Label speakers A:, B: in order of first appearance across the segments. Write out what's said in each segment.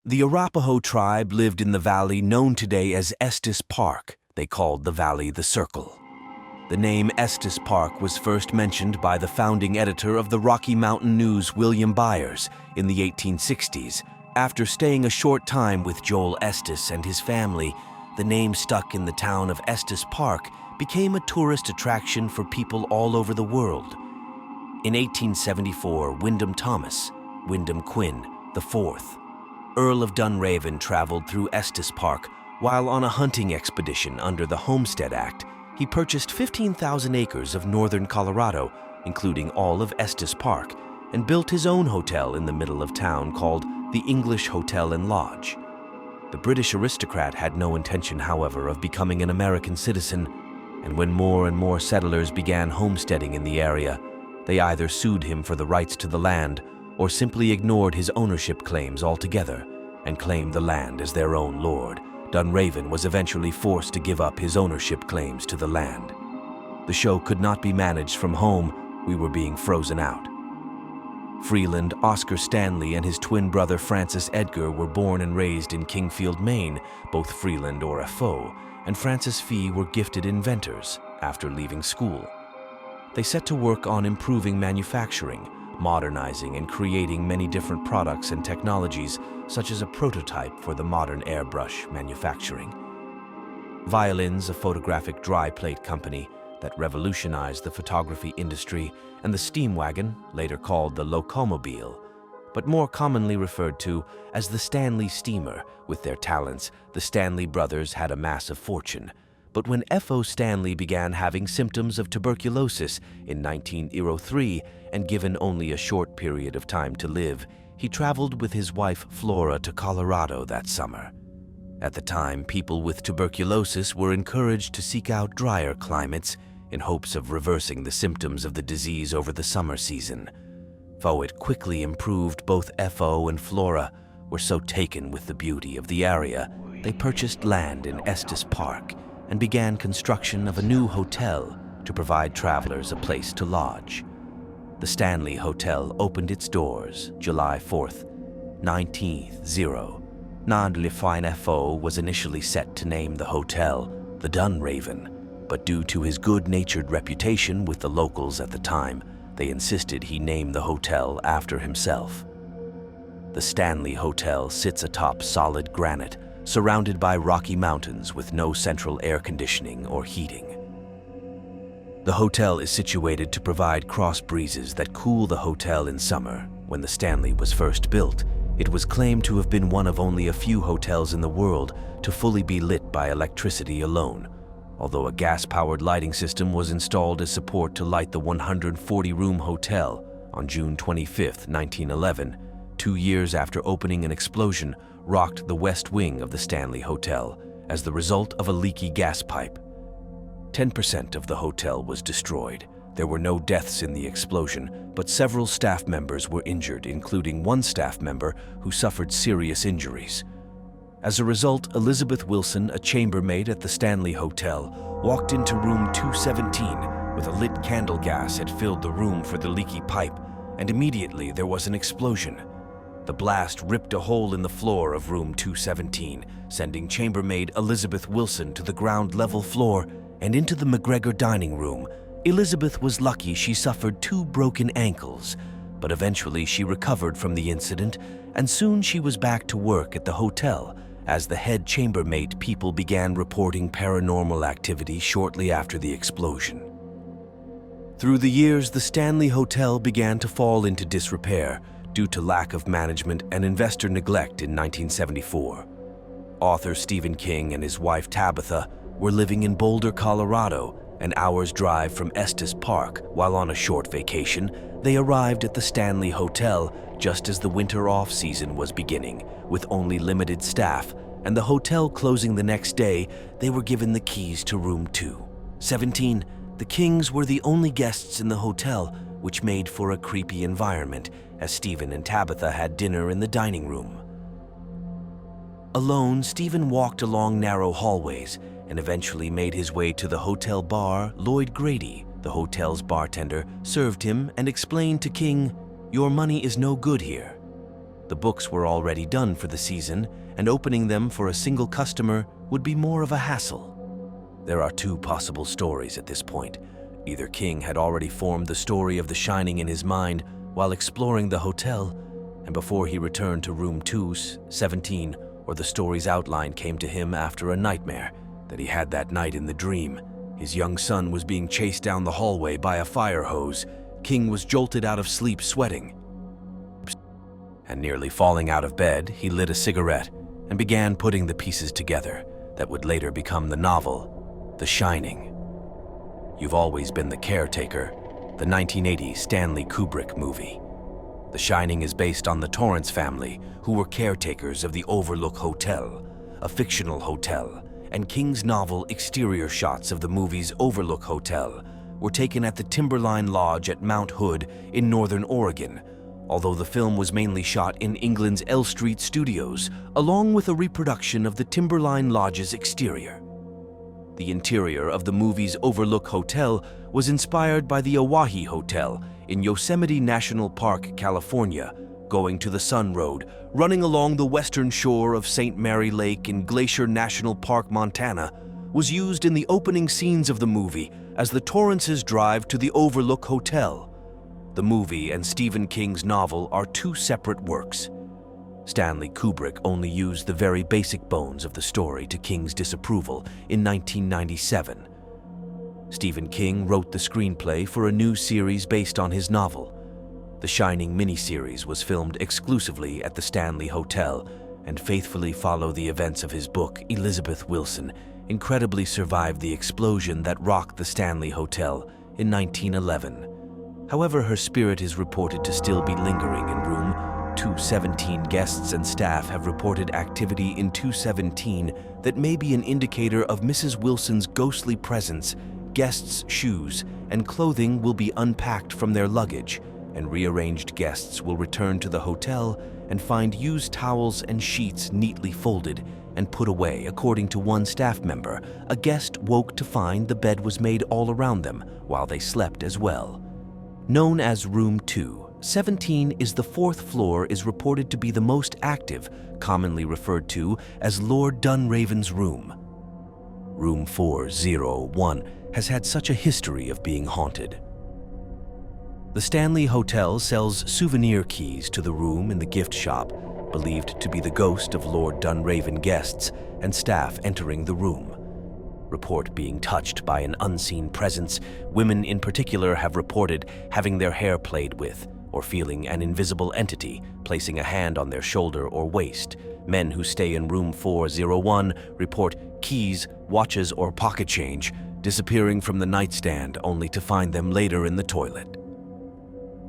A: The Arapaho tribe lived in the valley known today as Estes Park. They called the valley the Circle. The name Estes Park was first mentioned by the founding editor of the Rocky Mountain News, William Byers, in the 1860s. After staying a short time with Joel Estes and his family, the name stuck in the town of Estes Park became a tourist attraction for people all over the world. In 1874, Wyndham Thomas, Wyndham Quinn IV, Earl of Dunraven, traveled through Estes Park while on a hunting expedition under the Homestead Act. He purchased 15,000 acres of northern Colorado, including all of Estes Park, and built his own hotel in the middle of town called the English Hotel and Lodge. The British aristocrat had no intention, however, of becoming an American citizen, and when more and more settlers began homesteading in the area, they either sued him for the rights to the land or simply ignored his ownership claims altogether and claimed the land as their own lord. Dunraven was eventually forced to give up his ownership claims to the land. The show could not be managed from home. We were being frozen out. Freeland Oscar Stanley and his twin brother Francis Edgar were born and raised in Kingfield, Maine. Both Freeland, or F.O., and Francis Fee were gifted inventors after leaving school. They set to work on improving manufacturing, modernizing and creating many different products and technologies, such as a prototype for the modern airbrush manufacturing. Violins, a photographic dry plate company that revolutionized the photography industry, and the steam wagon, later called the locomobile, but more commonly referred to as the Stanley steamer. With their talents, the Stanley brothers had a massive fortune. But when F.O. Stanley began having symptoms of tuberculosis in 1903, and given only a short period of time to live, he traveled with his wife Flora to Colorado that summer. At the time, people with tuberculosis were encouraged to seek out drier climates in hopes of reversing the symptoms of the disease over the summer season. Though it quickly improved, both F.O. and Flora were so taken with the beauty of the area, they purchased land in Estes Park and began construction of a new hotel to provide travelers a place to lodge. The Stanley Hotel opened its doors July 4th, 1900. Le Fine F.O. was initially set to name the hotel the Dunraven, but due to his good-natured reputation with the locals at the time, they insisted he name the hotel after himself. The Stanley Hotel sits atop solid granite, surrounded by rocky mountains with no central air conditioning or heating. The hotel is situated to provide cross breezes that cool the hotel in summer. When the Stanley was first built, it was claimed to have been one of only a few hotels in the world to fully be lit by electricity alone, although a gas-powered lighting system was installed as support to light the 140-room hotel. On June 25, 1911, 2 years after opening, an explosion rocked the west wing of the Stanley Hotel as the result of a leaky gas pipe. 10% of the hotel was destroyed. There were no deaths in the explosion, but several staff members were injured, including one staff member who suffered serious injuries. As a result, Elizabeth Wilson, a chambermaid at the Stanley Hotel, walked into room 217 with a lit candle. Gas had filled the room for the leaky pipe, and immediately there was an explosion. The blast ripped a hole in the floor of room 217, sending chambermaid Elizabeth Wilson to the ground-level floor and into the McGregor dining room. Elizabeth was lucky she suffered 2 broken ankles, but eventually she recovered from the incident, and soon she was back to work at the hotel. As the head chambermaid, people began reporting paranormal activity shortly after the explosion. Through the years, the Stanley Hotel began to fall into disrepair due to lack of management and investor neglect. In 1974, author Stephen King and his wife Tabitha were living in Boulder, Colorado, an hour's drive from Estes Park. While on a short vacation, they arrived at the Stanley Hotel just as the winter off-season was beginning. With only limited staff and the hotel closing the next day, they were given the keys to room 217. The Kings were the only guests in the hotel, which made for a creepy environment, as Stephen and Tabitha had dinner in the dining room. Alone, Stephen walked along narrow hallways and eventually made his way to the hotel bar. Lloyd Grady, the hotel's bartender, served him and explained to King, "Your money is no good here." The books were already done for the season, and opening them for a single customer would be more of a hassle. There are two possible stories at this point. Either King had already formed the story of The Shining in his mind while exploring the hotel, and before he returned to room 217, or the story's outline came to him after a nightmare that he had that night in the dream. His young son was being chased down the hallway by a fire hose. King was jolted out of sleep sweating, and nearly falling out of bed, he lit a cigarette and began putting the pieces together that would later become the novel, The Shining. You've Always Been the Caretaker, the 1980 Stanley Kubrick movie. The Shining is based on the Torrance family, who were caretakers of the Overlook Hotel, a fictional hotel, and King's novel exterior shots of the movie's Overlook Hotel were taken at the Timberline Lodge at Mount Hood in northern Oregon, although the film was mainly shot in England's L Street studios, along with a reproduction of the Timberline Lodge's exterior. The interior of the movie's Overlook Hotel was inspired by the Oahe Hotel in Yosemite National Park, California, going to the Sun Road, running along the western shore of St. Mary Lake in Glacier National Park, Montana, was used in the opening scenes of the movie as the Torrances drive to the Overlook Hotel. The movie and Stephen King's novel are two separate works. Stanley Kubrick only used the very basic bones of the story to King's disapproval in 1997. Stephen King wrote the screenplay for a new series based on his novel. The Shining miniseries was filmed exclusively at the Stanley Hotel and faithfully followed the events of his book. Elizabeth Wilson incredibly survived the explosion that rocked the Stanley Hotel in 1911. However, her spirit is reported to still be lingering in room 217. Guests and staff have reported activity in 217 that may be an indicator of Mrs. Wilson's ghostly presence. Guests' shoes and clothing will be unpacked from their luggage, and rearranged guests will return to the hotel and find used towels and sheets neatly folded and put away. According to one staff member, a guest woke to find the bed was made all around them while they slept as well. Known as Room 217 is the fourth floor, is reported to be the most active, commonly referred to as Lord Dunraven's room. Room 401 has had such a history of being haunted. The Stanley Hotel sells souvenir keys to the room in the gift shop, believed to be the ghost of Lord Dunraven. Guests and staff entering the room report being touched by an unseen presence. Women in particular have reported having their hair played with or feeling an invisible entity placing a hand on their shoulder or waist. Men who stay in room 401 report keys, watches, or pocket change disappearing from the nightstand only to find them later in the toilet.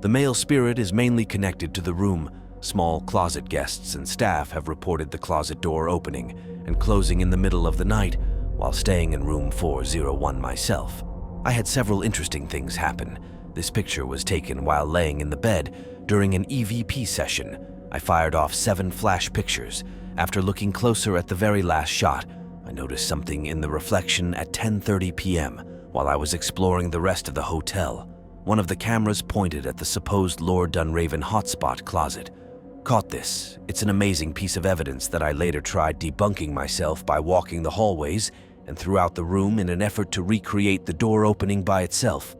A: The male spirit is mainly connected to the room. Small closet guests and staff have reported the closet door opening and closing in the middle of the night. While staying in room 401 myself, I had several interesting things happen. This picture was taken while laying in the bed during an EVP session. I fired off 7 flash pictures. After looking closer at the very last shot, I noticed something in the reflection at 10:30 p.m. while I was exploring the rest of the hotel. One of the cameras pointed at the supposed Lord Dunraven hotspot closet. Caught this. It's an amazing piece of evidence that I later tried debunking myself by walking the hallways and throughout the room in an effort to recreate the door opening by itself.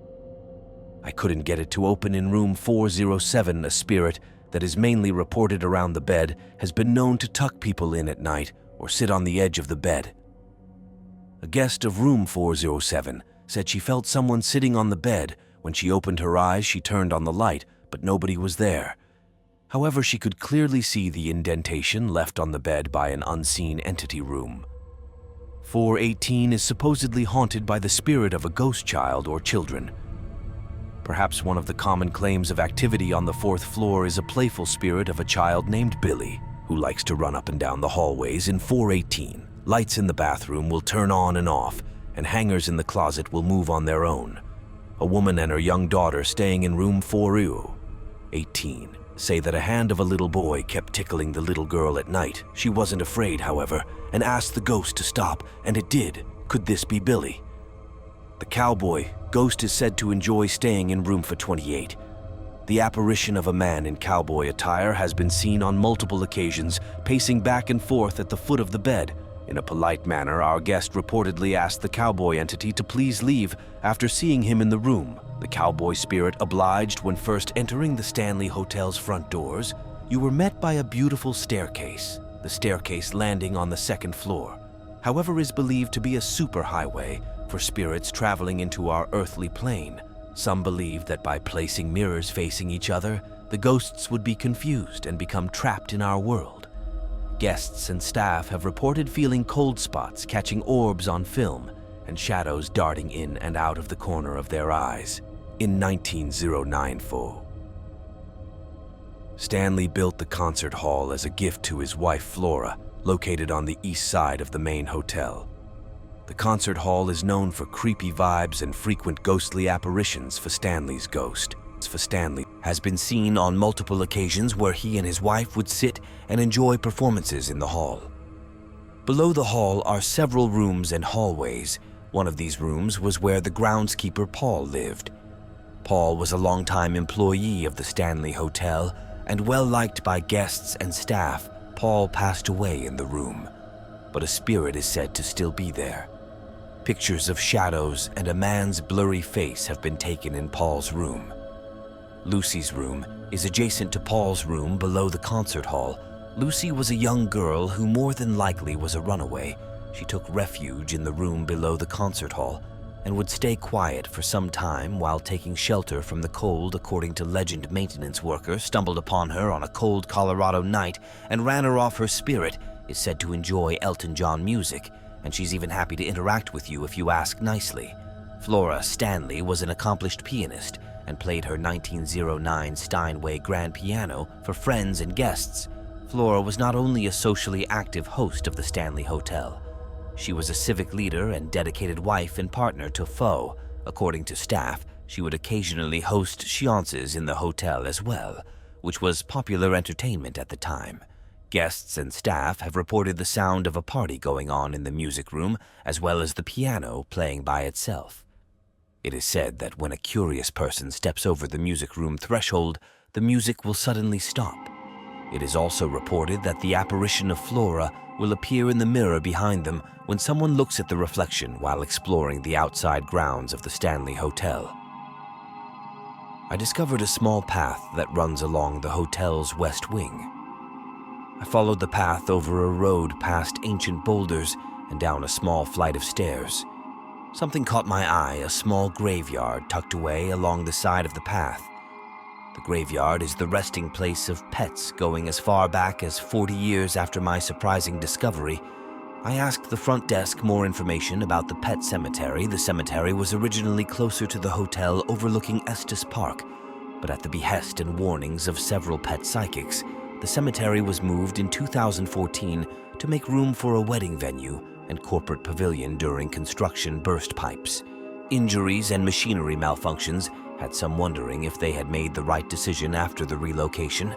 A: I couldn't get it to open in room 407. A spirit that is mainly reported around the bed has been known to tuck people in at night or sit on the edge of the bed. A guest of room 407 said she felt someone sitting on the bed. When she opened her eyes, she turned on the light, but nobody was there. However, she could clearly see the indentation left on the bed by an unseen entity. Room 418 is supposedly haunted by the spirit of a ghost child or children. Perhaps one of the common claims of activity on the 4th floor is a playful spirit of a child named Billy, who likes to run up and down the hallways in 418. Lights in the bathroom will turn on and off, and hangers in the closet will move on their own. A woman and her young daughter staying in room 418 say that a hand of a little boy kept tickling the little girl at night. She wasn't afraid, however, and asked the ghost to stop, and it did. Could this be Billy? The cowboy ghost is said to enjoy staying in room 428. The apparition of a man in cowboy attire has been seen on multiple occasions, pacing back and forth at the foot of the bed. In a polite manner, our guest reportedly asked the cowboy entity to please leave after seeing him in the room. The cowboy spirit obliged. When first entering the Stanley Hotel's front doors, you were met by a beautiful staircase, the staircase landing on the second floor. However, is believed to be a superhighway for spirits traveling into our earthly plane. Some believe that by placing mirrors facing each other, the ghosts would be confused and become trapped in our world. Guests and staff have reported feeling cold spots, catching orbs on film, and shadows darting in and out of the corner of their eyes. In 1909, Stanley built the concert hall as a gift to his wife Flora, located on the east side of the main hotel. The concert hall is known for creepy vibes and frequent ghostly apparitions for Stanley's ghost. Stanley has been seen on multiple occasions where he and his wife would sit and enjoy performances in the hall. Below the hall are several rooms and hallways. One of these rooms was where the groundskeeper Paul lived. Paul was a longtime employee of the Stanley Hotel and well liked by guests and staff. Paul passed away in the room, but a spirit is said to still be there. Pictures of shadows and a man's blurry face have been taken in Paul's room. Lucy's room is adjacent to Paul's room below the concert hall. Lucy was a young girl who more than likely was a runaway. She took refuge in the room below the concert hall and would stay quiet for some time while taking shelter from the cold. According to legend, maintenance workers stumbled upon her on a cold Colorado night and ran her off. Her spirit is said to enjoy Elton John music, and she's even happy to interact with you if you ask nicely. Flora Stanley was an accomplished pianist and played her 1909 Steinway grand piano for friends and guests. Flora was not only a socially active host of the Stanley Hotel, she was a civic leader and dedicated wife and partner to Foe. According to staff, she would occasionally host seances in the hotel as well, which was popular entertainment at the time. Guests and staff have reported the sound of a party going on in the music room, as well as the piano playing by itself. It is said that when a curious person steps over the music room threshold, the music will suddenly stop. It is also reported that the apparition of Flora will appear in the mirror behind them when someone looks at the reflection while exploring the outside grounds of the Stanley Hotel. I discovered a small path that runs along the hotel's west wing. I followed the path over a road past ancient boulders and down a small flight of stairs. Something caught my eye, a small graveyard tucked away along the side of the path. The graveyard is the resting place of pets going as far back as 40 years after my surprising discovery. I asked the front desk more information about the pet cemetery. The cemetery was originally closer to the hotel overlooking Estes Park, but at the behest and warnings of several pet psychics, the cemetery was moved in 2014 to make room for a wedding venue and corporate pavilion during construction burst pipes. Injuries and machinery malfunctions had some wondering if they had made the right decision after the relocation.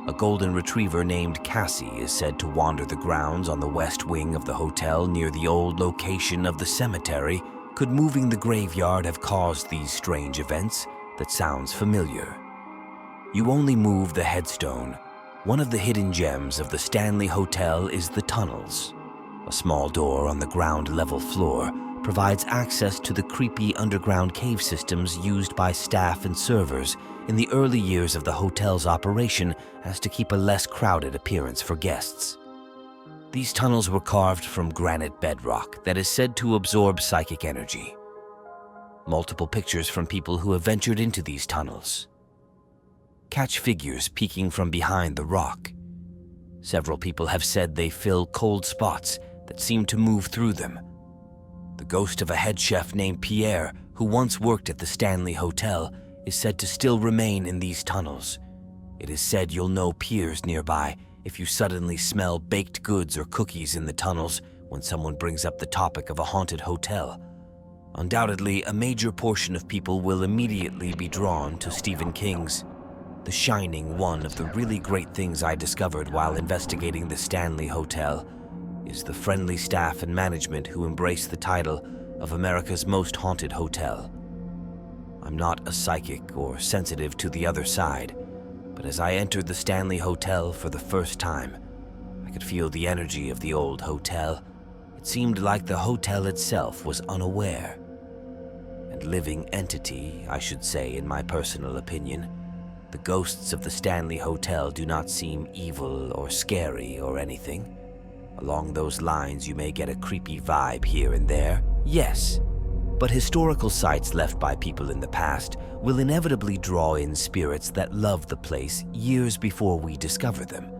A: A golden retriever named Cassie is said to wander the grounds on the west wing of the hotel near the old location of the cemetery. Could moving the graveyard have caused these strange events? That sounds familiar. You only move the headstone. One of the hidden gems of the Stanley Hotel is the tunnels. A small door on the ground level floor provides access to the creepy underground cave systems used by staff and servers in the early years of the hotel's operation as to keep a less crowded appearance for guests. These tunnels were carved from granite bedrock that is said to absorb psychic energy. Multiple pictures from people who have ventured into these tunnels catch figures peeking from behind the rock. Several people have said they fill cold spots that seem to move through them. The ghost of a head chef named Pierre, who once worked at the Stanley Hotel, is said to still remain in these tunnels. It is said you'll know Pierre's nearby if you suddenly smell baked goods or cookies in the tunnels when someone brings up the topic of a haunted hotel. Undoubtedly, a major portion of people will immediately be drawn to Stephen King's The Shining. One of the really great things I discovered while investigating the Stanley Hotel is the friendly staff and management who embrace the title of America's most haunted hotel. I'm not a psychic or sensitive to the other side, but as I entered the Stanley Hotel for the first time, I could feel the energy of the old hotel. It seemed like the hotel itself was unaware. And living entity, I should say in my personal opinion. The ghosts of the Stanley Hotel do not seem evil or scary or anything. Along those lines, you may get a creepy vibe here and there, yes. But historical sites left by people in the past will inevitably draw in spirits that love the place years before we discover them.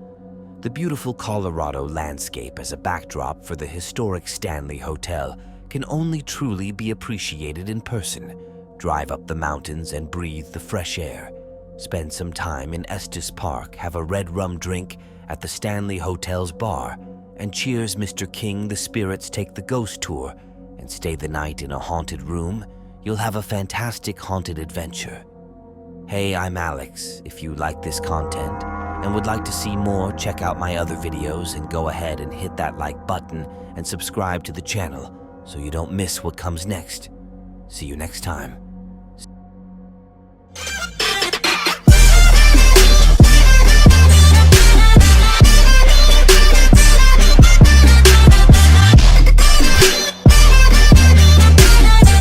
A: The beautiful Colorado landscape as a backdrop for the historic Stanley Hotel can only truly be appreciated in person. Drive up the mountains and breathe the fresh air. Spend some time in Estes Park, have a red rum drink at the Stanley Hotel's bar, and cheers Mr. King the Spirits Take the Ghost Tour, and stay the night in a haunted room. You'll have a fantastic haunted adventure. Hey, I'm Alex. If you like this content and would like to see more, check out my other videos and go ahead and hit that like button and subscribe to the channel so you don't miss what comes next. See you next time.